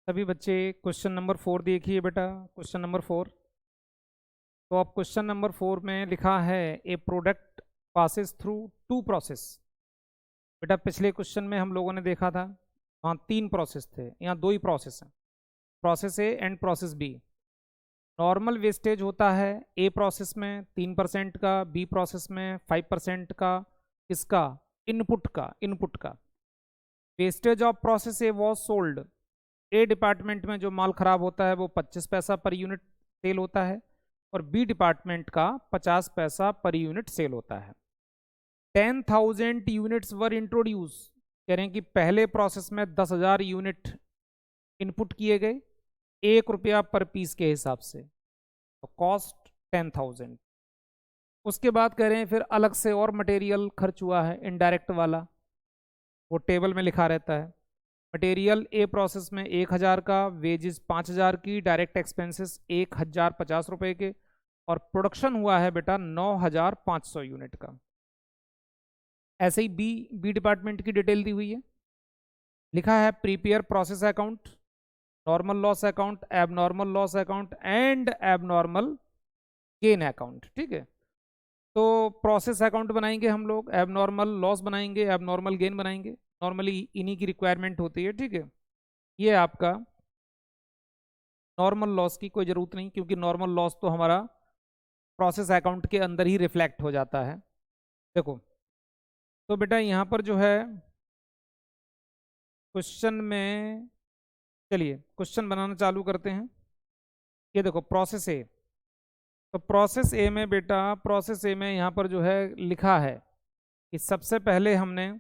सभी बच्चे question number 4 देखिए बेटा। Question number 4। तो अब क्वेश्चन नंबर 4 में लिखा है a product passes through two process. बेटा पिछले क्वेश्चन में हम लोगों ने देखा था वहाँ 3 प्रोसेस थे, यहाँ 2 ही प्रोसेस हैं, process A and process B. Normal wastage होता है ए प्रोसेस में 3% का, बी प्रोसेस में 5% का। इसका इनपुट का wastage of process A was sold. A department में जो माल खराब होता है वो 25 पैसा पर यूनिट सेल होता है और बी डिपार्टमेंट का 50 पैसा पर यूनिट सेल होता है। 10,000 यूनिट्स वर इंट्रोड्यूस। कह रहे हैं कि पहले प्रोसेस में 10,000 यूनिट इनपुट किए गए, ₹1 पर पीस के हिसाब से, तो कॉस्ट 10,000। उसके बाद कह रहे हैं फिर अलग से और मटेरियल खर्च हुआ है, इनडायरेक्ट वाला, वो टेबल में लिखा रहता है। मटेरियल ए प्रोसेस में 1,000 का, वेजेस 5,000 की, डायरेक्ट एक्सपेंसेस 1,050 के, और प्रोडक्शन हुआ है बेटा 9,500 यूनिट का। ऐसे ही बी डिपार्टमेंट की डिटेल दी हुई है। लिखा है prepare process account, normal loss account, abnormal loss account and abnormal gain account. ठीक है, तो प्रोसेस अकाउंट बनाएंगे हम लोग, एबनॉर्मल लॉस बनाएंगे, एबनॉर्मल गेन बनाएंगे। नॉर्मली इन्हीं की रिक्वायरमेंट होती है। ठीक है, ये आपका नॉर्मल लॉस की कोई ज़रूरत नहीं, क्योंकि नॉर्मल लॉस तो हमारा प्रोसेस अकाउंट के अंदर ही रिफ्लेक्ट हो जाता है। देखो, तो बेटा यहाँ पर जो है क्वेश्चन में, चलिए क्वेश्चन बनाना चालू करते हैं। ये देखो प्रोसेस ए। तो प्रोसेस ए में बेटा, प्रोसेस ए में यहाँ पर जो है लिखा है कि सबसे पहले हमने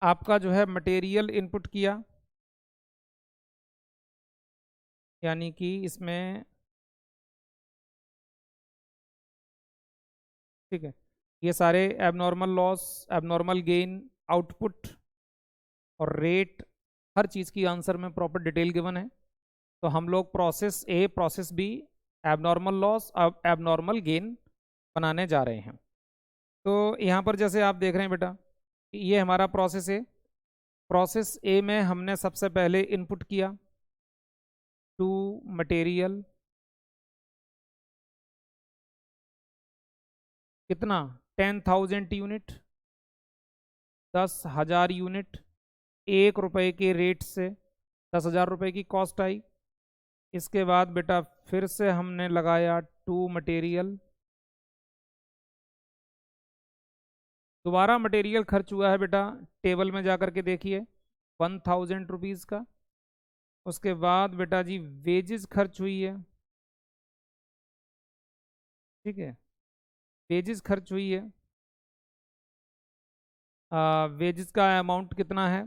आपका जो है मटेरियल इनपुट किया, यानी कि इसमें, ठीक है, ये सारे abnormal loss, abnormal gain, output और रेट, हर चीज़ की आंसर में प्रॉपर डिटेल गिवन है। तो हम लोग process A, process B, abnormal loss, अब एबनॉर्मल गेन बनाने जा रहे हैं। तो यहाँ पर जैसे आप देख रहे हैं बेटा, ये हमारा प्रोसेस है। प्रोसेस ए में हमने सबसे पहले इनपुट किया टू मटेरियल, कितना, 10,000 यूनिट, 10,000 यूनिट, ₹1 के रेट से 10,000 रुपये की कॉस्ट आई। इसके बाद बेटा फिर से हमने लगाया टू मटेरियल, दोबारा मटेरियल खर्च हुआ है बेटा, टेबल में जाकर के देखिए, 1,000 रुपीज़ का। उसके बाद बेटा जी वेजेस खर्च हुई है। ठीक है, वेजेस खर्च हुई है। वेजेस का अमाउंट कितना है?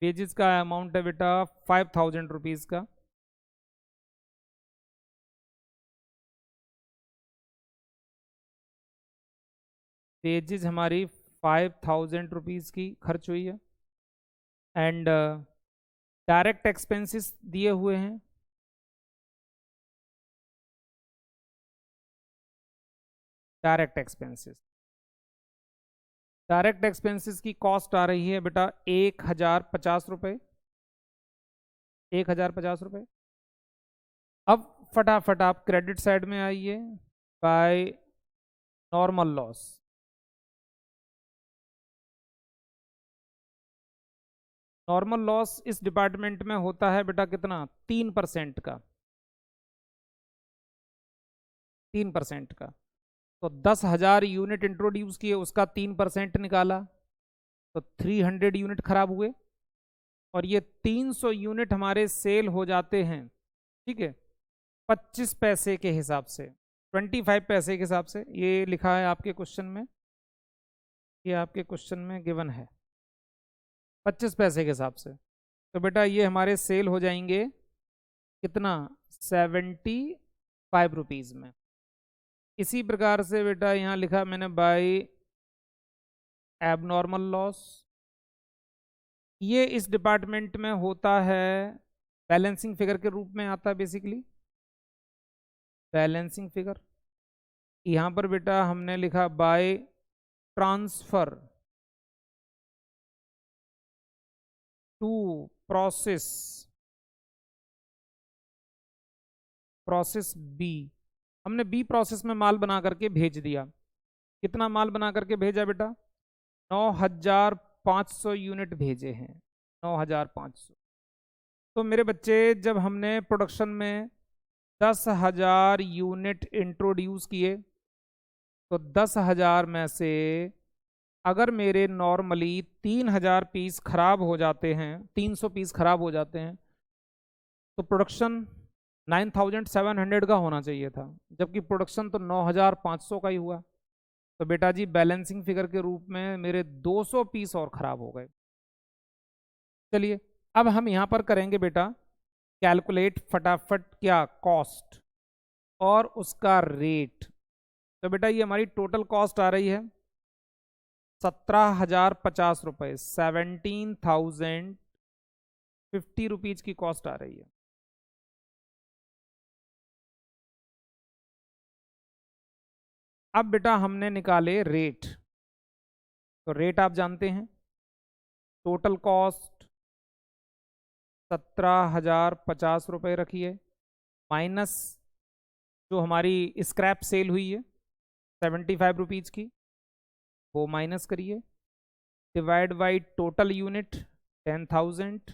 वेजेस का अमाउंट है बेटा 5,000 रुपीज़ का। वेजेस हमारी 5,000 रुपीज़ की खर्च हुई है। एंड डायरेक्ट एक्सपेंसेस दिए हुए हैं, डायरेक्ट एक्सपेंसेस, डायरेक्ट एक्सपेंसेस की कॉस्ट आ रही है बेटा 1,050 रुपये, 1,050 रुपये। अब फटाफट आप क्रेडिट साइड में आइए, by normal loss. Normal loss इस डिपार्टमेंट में होता है बेटा कितना, 3% का, 3% का। तो 10,000 यूनिट इंट्रोड्यूस किए, उसका 3% निकाला, तो 300 यूनिट खराब हुए, और ये 300 यूनिट हमारे सेल हो जाते हैं। ठीक है, 25 पैसे के हिसाब से, 25 पैसे के हिसाब से, ये लिखा है आपके क्वेश्चन में, ये आपके क्वेश्चन में गिवन है 25 पैसे के हिसाब से। तो बेटा ये हमारे सेल हो जाएंगे कितना, 75 रुपीज़ में। इसी प्रकार से बेटा यहाँ लिखा मैंने बाय एबनॉर्मल लॉस, ये इस डिपार्टमेंट में होता है, बैलेंसिंग फिगर के रूप में आता है बेसिकली, बैलेंसिंग फिगर। यहाँ पर बेटा हमने लिखा by transfer, to process B, हमने बी प्रोसेस में माल बना करके भेज दिया। कितना माल बना करके भेजा बेटा? 9500 यूनिट भेजे हैं, 9500। तो मेरे बच्चे जब हमने प्रोडक्शन में 10,000 यूनिट इंट्रोड्यूस किए, तो 10,000 में से अगर मेरे नॉर्मली 3,000 पीस खराब हो जाते हैं, 300 पीस खराब हो जाते हैं, तो प्रोडक्शन 9,700 का होना चाहिए था, जबकि प्रोडक्शन तो 9,500 का ही हुआ। तो बेटा जी बैलेंसिंग फिगर के रूप में मेरे 200 पीस और खराब हो गए। चलिए अब हम यहां पर करेंगे बेटा कैलकुलेट फटाफट क्या कॉस्ट और उसका रेट। तो बेटा ये हमारी टोटल कॉस्ट आ रही है 17,050 रुपये, 17,050 रुपीज की कॉस्ट आ रही है। अब बेटा हमने निकाले रेट, तो रेट आप जानते हैं, टोटल कॉस्ट 17,050 रुपये रखिए, माइनस जो हमारी स्क्रैप सेल हुई है 75 रुपीज़ की, वो माइनस करिए, divide by total unit 10,000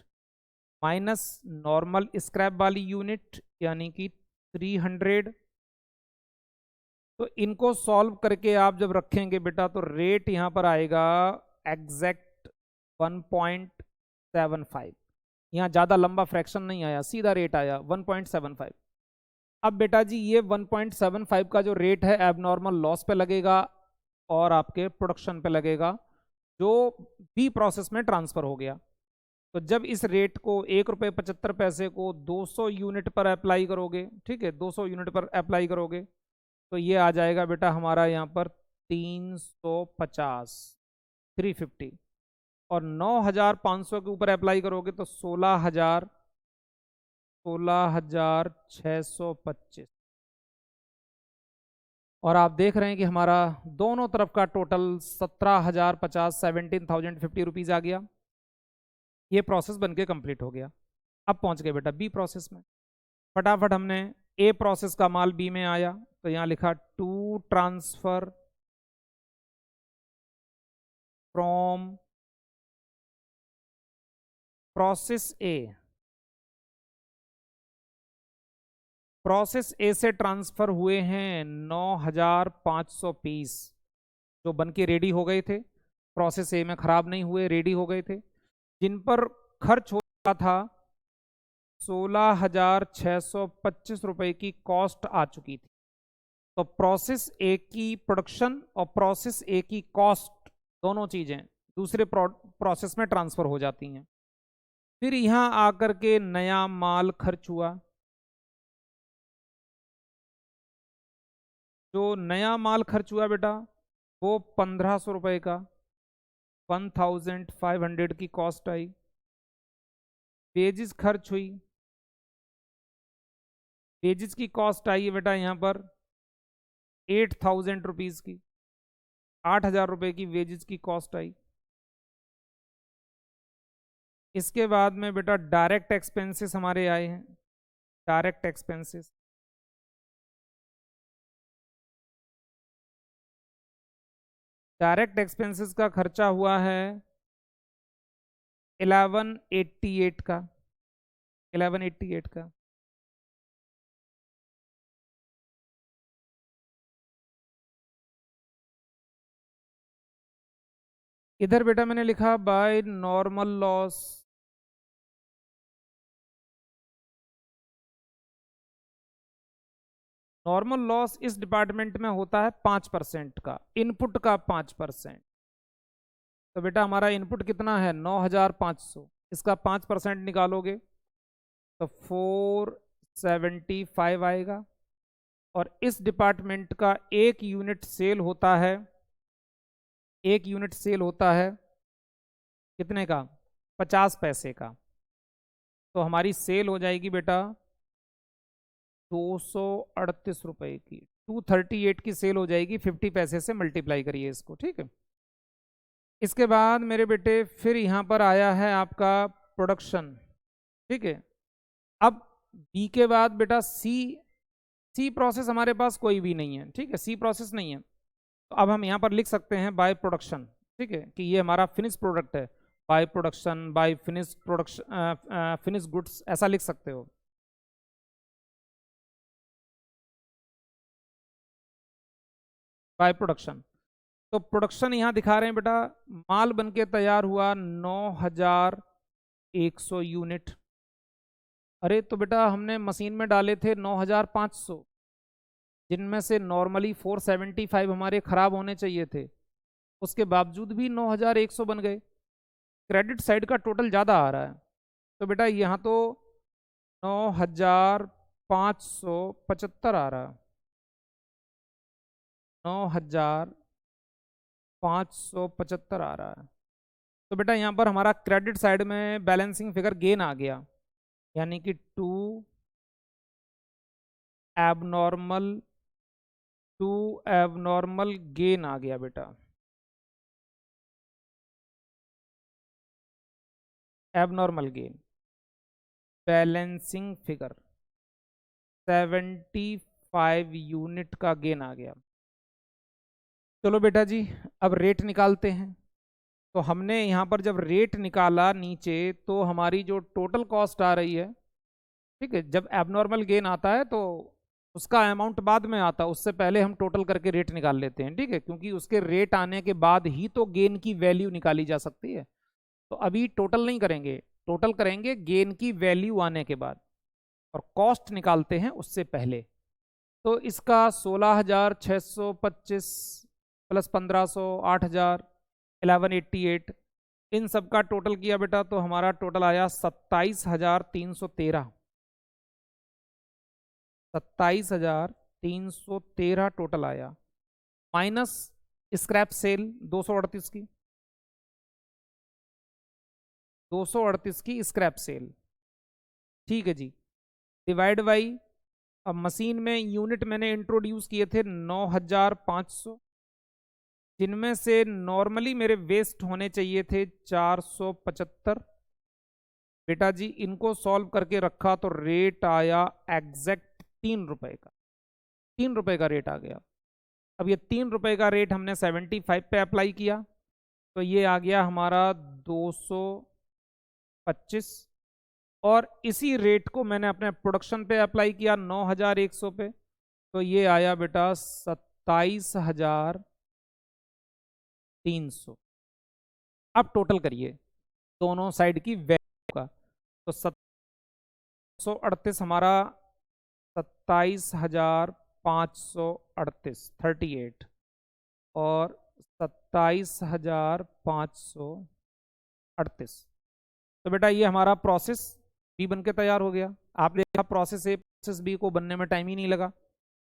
minus normal scrap वाली यूनिट यानी कि 300। तो इनको सॉल्व करके आप जब रखेंगे बेटा तो रेट यहां पर आएगा एग्जैक्ट 1.75। यहाँ ज़्यादा लंबा फ्रैक्शन नहीं आया, सीधा रेट आया 1.75। अब बेटा जी ये 1.75 का जो रेट है एबनॉर्मल लॉस पे लगेगा और आपके प्रोडक्शन पे लगेगा जो बी प्रोसेस में ट्रांसफर हो गया। तो जब इस रेट को 1 रुपये 75 पैसे को 200 यूनिट पर अप्लाई करोगे, ठीक है, 200 यूनिट पर अप्लाई करोगे तो ये आ जाएगा बेटा हमारा यहाँ पर 350 350, और 9,500 के ऊपर अप्लाई करोगे तो 16,625। और आप देख रहे हैं कि हमारा दोनों तरफ का टोटल 17,050 17,050 रुपीज़ आ गया। ये प्रोसेस बनके कंप्लीट हो गया। अब पहुंच गए बेटा बी प्रोसेस में। फटाफट हमने ए प्रोसेस का माल बी में आया तो यहाँ लिखा to transfer from process A, process A से ट्रांसफर हुए हैं 9,500 पीस जो बन के रेडी हो गए थे, प्रोसेस ए में खराब नहीं हुए, रेडी हो गए थे, जिन पर खर्च हो रहा था 16,625 रुपए की कॉस्ट आ चुकी थी। तो प्रोसेस ए की प्रोडक्शन और प्रोसेस ए की कॉस्ट दोनों चीजें दूसरे प्रोसेस में ट्रांसफर हो जाती हैं। फिर यहां आकर के नया माल खर्च हुआ, जो नया माल खर्च हुआ बेटा वो 1,500 रुपए का 1,500 की कॉस्ट आई। वेजेस खर्च हुई, वेजेस की कॉस्ट आई है बेटा यहाँ पर 8,000 रुपीज़ की, 8,000 रुपए की वेजेस की कॉस्ट आई। इसके बाद में बेटा डायरेक्ट एक्सपेंसेस हमारे आए हैं, डायरेक्ट एक्सपेंसेस डायरेक्ट एक्सपेंसेस का खर्चा हुआ है 1188 का, 1188 का। इधर बेटा मैंने लिखा by normal loss, normal loss इस डिपार्टमेंट में होता है 5% का, इनपुट का 5%। तो बेटा हमारा इनपुट कितना है 9,500, इसका 5% निकालोगे तो 475 आएगा। और इस डिपार्टमेंट का एक यूनिट सेल होता है, एक यूनिट सेल होता है कितने का 50 पैसे का। तो हमारी सेल हो जाएगी बेटा 238 रुपए की, 238 की सेल हो जाएगी, 50 पैसे से मल्टीप्लाई करिए इसको, ठीक है। इसके बाद मेरे बेटे फिर यहाँ पर आया है आपका प्रोडक्शन, ठीक है। अब बी के बाद बेटा सी प्रोसेस हमारे पास कोई भी नहीं है, ठीक है, सी प्रोसेस नहीं है। तो अब हम यहाँ पर लिख सकते हैं बाय प्रोडक्शन, ठीक है, कि ये हमारा फिनिश प्रोडक्ट है, by production, by finish production, finish goods, ऐसा लिख सकते हो। बाय प्रोडक्शन, तो प्रोडक्शन यहाँ दिखा रहे हैं बेटा, माल बनके तैयार हुआ 9100 यूनिट। अरे तो बेटा हमने मशीन में डाले थे 9500, जिनमें से नॉर्मली 475 हमारे खराब होने चाहिए थे, उसके बावजूद भी 9100 बन गए। क्रेडिट साइड का टोटल ज़्यादा आ रहा है, तो बेटा यहाँ तो 9575 आ रहा है, 9575 आ रहा है। तो बेटा यहाँ पर हमारा क्रेडिट साइड में बैलेंसिंग फिगर गेन आ गया, यानी कि एबनॉर्मल टू एबनॉर्मल गेन आ गया बेटा, abnormal gain, balancing figure 75 unit का गेन आ गया। चलो बेटा जी अब रेट निकालते हैं। तो हमने यहाँ पर जब रेट निकाला नीचे, तो हमारी जो टोटल कॉस्ट आ रही है, ठीक है, जब एबनॉर्मल गेन आता है तो उसका अमाउंट बाद में आता है, उससे पहले हम टोटल करके रेट निकाल लेते हैं, ठीक है, क्योंकि उसके रेट आने के बाद ही तो गेन की वैल्यू निकाली जा सकती है। तो अभी टोटल नहीं करेंगे, टोटल करेंगे गेन की वैल्यू आने के बाद, और कॉस्ट निकालते हैं उससे पहले। तो इसका 16,625 प्लस 1500, 8,000, 1188, इन सब का टोटल किया बेटा, तो हमारा टोटल आया 27,313, 27,313 टोटल आया, माइनस स्क्रैप सेल 238 की, 238 की स्क्रैप सेल, ठीक है जी, डिवाइड बाई, अब मशीन में यूनिट मैंने इंट्रोड्यूस किए थे 9,500, जिनमें से नॉर्मली मेरे वेस्ट होने चाहिए थे 475। बेटा जी इनको सॉल्व करके रखा तो रेट आया एग्जैक्ट 3 रुपए का, 3 रुपए का रेट आ गया। अब ये 3 रुपए का रेट हमने 75 पे अप्लाई किया, तो ये आ गया हमारा 225, और इसी रेट को मैंने अपने प्रोडक्शन पे अप्लाई किया 9100 पे, तो ये आया बेटा 27,300। अब टोटल करिए दोनों साइड की वैल्यू का, तो 738 हमारा 27,538, 38, और 27,538। तो बेटा ये हमारा प्रोसेस बी बन के तैयार हो गया। आप देखा प्रोसेस ए प्रोसेस बी को बनने में टाइम ही नहीं लगा,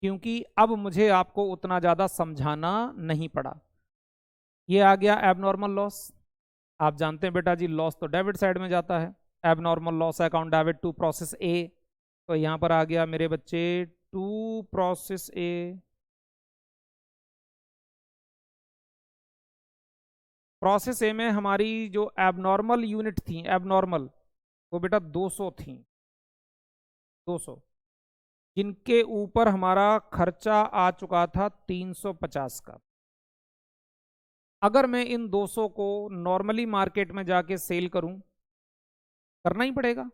क्योंकि अब मुझे आपको उतना ज़्यादा समझाना नहीं पड़ा। ये आ गया एबनॉर्मल लॉस। आप जानते हैं बेटा जी लॉस तो डेबिट साइड में जाता है, abnormal loss account debit to process A, तो यहाँ पर आ गया मेरे बच्चे to process A, process A में हमारी जो एबनॉर्मल यूनिट थी, एबनॉर्मल, वो बेटा 200 थी, 200, जिनके ऊपर हमारा खर्चा आ चुका था 350 का। अगर मैं इन 200 को नॉर्मली मार्केट में जाके सेल करूं, करना ही पड़ेगा,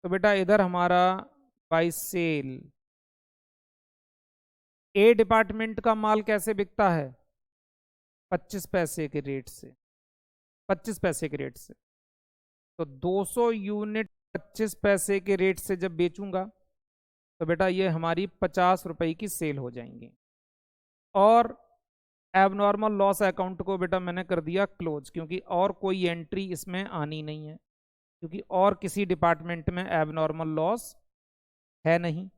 तो बेटा इधर हमारा बाय सेल, ए डिपार्टमेंट का माल कैसे बिकता है, 25 पैसे के रेट से, 25 पैसे के रेट से, तो 200 यूनिट 25 पैसे के रेट से जब बेचूंगा, तो बेटा ये हमारी 50 रुपए की सेल हो जाएंगी। और एबनॉर्मल लॉस अकाउंट को बेटा मैंने कर दिया क्लोज, क्योंकि और कोई एंट्री इसमें आनी नहीं है, क्योंकि और किसी डिपार्टमेंट में एबनॉर्मल लॉस है नहीं।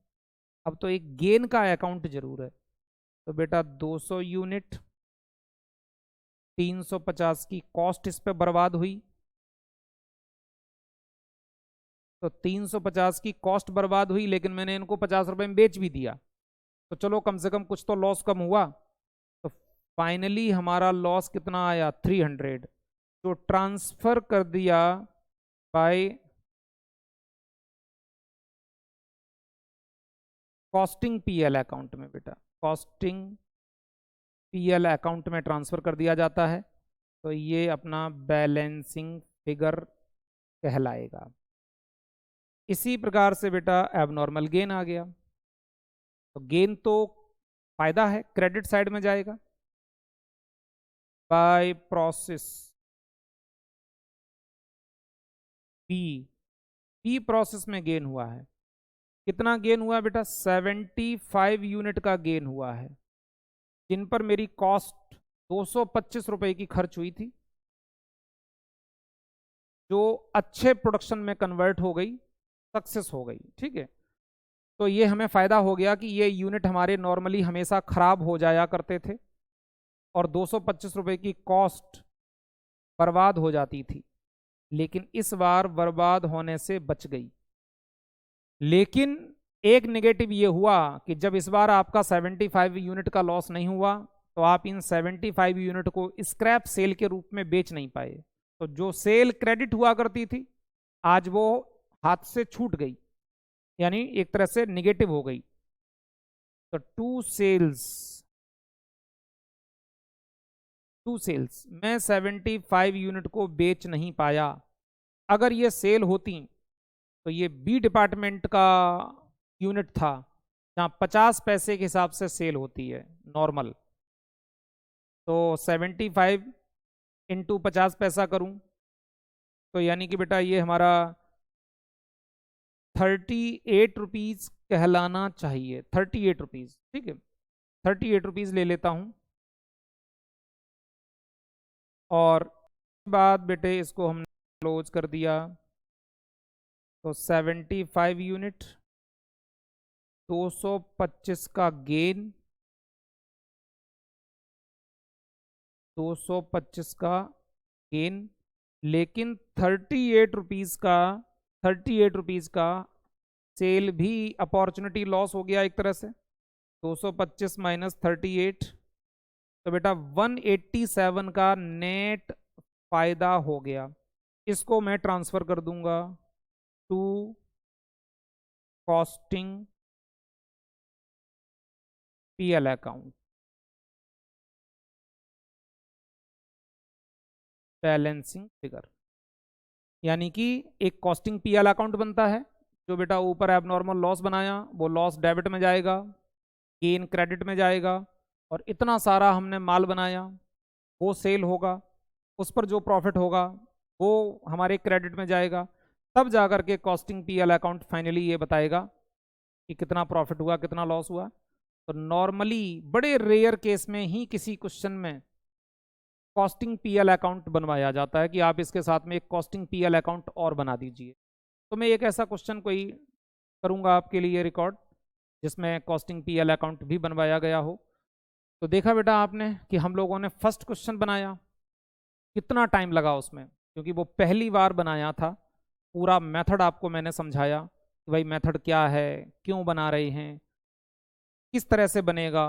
अब तो एक गेन का अकाउंट जरूर है, तो बेटा 200 यूनिट, 350 की कॉस्ट इस पे बर्बाद हुई, तो 350 की कॉस्ट बर्बाद हुई, लेकिन मैंने इनको 50 रुपए में बेच भी दिया, तो चलो कम से कम कुछ तो लॉस कम हुआ। तो फाइनली हमारा लॉस कितना आया, 300, जो ट्रांसफर कर दिया बाय कॉस्टिंग पीएल अकाउंट में बेटा, कॉस्टिंग पीएल अकाउंट में ट्रांसफर कर दिया जाता है, तो ये अपना बैलेंसिंग फिगर कहलाएगा। इसी प्रकार से बेटा एबनॉर्मल गेन आ गया, तो गेन तो फायदा है, क्रेडिट साइड में जाएगा। बाय प्रोसेस पी प्रोसेस में गेन हुआ है। कितना गेन हुआ बेटा? 75 यूनिट का गेन हुआ है, जिन पर मेरी कॉस्ट 225 रुपए की खर्च हुई थी, जो अच्छे प्रोडक्शन में कन्वर्ट हो गई, सक्सेस हो गई। ठीक है, तो ये हमें फायदा हो गया कि ये यूनिट हमारे नॉर्मली हमेशा खराब हो जाया करते थे और 225 रुपए की कॉस्ट बर्बाद हो जाती थी, लेकिन इस बार बर्बाद होने से बच गई। लेकिन एक नेगेटिव ये हुआ कि जब इस बार आपका 75 यूनिट का लॉस नहीं हुआ, तो आप इन 75 यूनिट को स्क्रैप सेल के रूप में बेच नहीं पाए। तो जो सेल क्रेडिट हुआ करती थी, आज वो हाथ से छूट गई, यानी एक तरह से निगेटिव हो गई। तो टू सेल्स मैं 75 यूनिट को बेच नहीं पाया। अगर ये सेल होती तो ये बी डिपार्टमेंट का यूनिट था, जहाँ 50 पैसे के हिसाब से सेल होती है नॉर्मल, तो 75 इंटू 50 पैसा करूं तो यानी कि बेटा ये हमारा 38 रुपीज़ कहलाना चाहिए, 38 रुपीज़। ठीक है, 38 रुपीज़ ले लेता हूं। और बाद बेटे इसको हमने क्लोज कर दिया, तो 75 यूनिट, 225 का गेन, 225 का गेन, लेकिन 38 रुपीज़ का सेल भी अपॉर्चुनिटी लॉस हो गया एक तरह से। 225 माइनस 38, तो बेटा 187 का नेट फायदा हो गया। इसको मैं ट्रांसफर कर दूंगा to costing PL account, balancing figure. यानी कि एक कॉस्टिंग पीएल अकाउंट बनता है, जो बेटा ऊपर एबनॉर्मल लॉस बनाया वो लॉस डेबिट में जाएगा, गेन क्रेडिट में जाएगा, और इतना सारा हमने माल बनाया वो सेल होगा, उस पर जो प्रॉफिट होगा वो हमारे क्रेडिट में जाएगा। तब जाकर के कॉस्टिंग पीएल अकाउंट फाइनली ये बताएगा कि कितना प्रॉफिट हुआ, कितना लॉस हुआ। तो नॉर्मली बड़े रेयर केस में ही किसी क्वेश्चन में कॉस्टिंग पीएल अकाउंट बनवाया जाता है कि आप इसके साथ में एक कॉस्टिंग पीएल अकाउंट और बना दीजिए। तो मैं एक ऐसा क्वेश्चन कोई करूंगा आपके लिए रिकॉर्ड, जिसमें कॉस्टिंग पीएल अकाउंट भी बनवाया गया हो। तो देखा बेटा आपने कि हम लोगों ने फर्स्ट क्वेश्चन बनाया, कितना टाइम लगा उसमें, क्योंकि वो पहली बार बनाया था। पूरा मेथड आपको मैंने समझाया कि भाई मेथड क्या है, क्यों बना रहे हैं, किस तरह से बनेगा,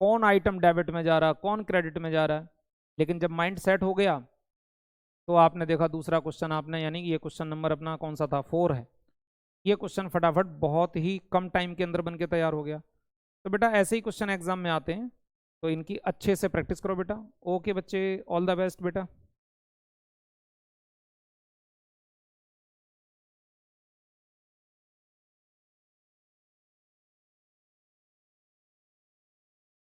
कौन आइटम डेबिट में जा रहा, कौन क्रेडिट में जा रहा है। लेकिन जब माइंड सेट हो गया तो आपने देखा दूसरा क्वेश्चन आपने, यानी कि ये क्वेश्चन नंबर अपना कौन सा था, 4 है, ये क्वेश्चन फटाफट बहुत ही कम टाइम के अंदर बन के तैयार हो गया। तो बेटा ऐसे ही क्वेश्चन एग्जाम में आते हैं, तो इनकी अच्छे से प्रैक्टिस करो बेटा। ओके बच्चे, ऑल द बेस्ट बेटा।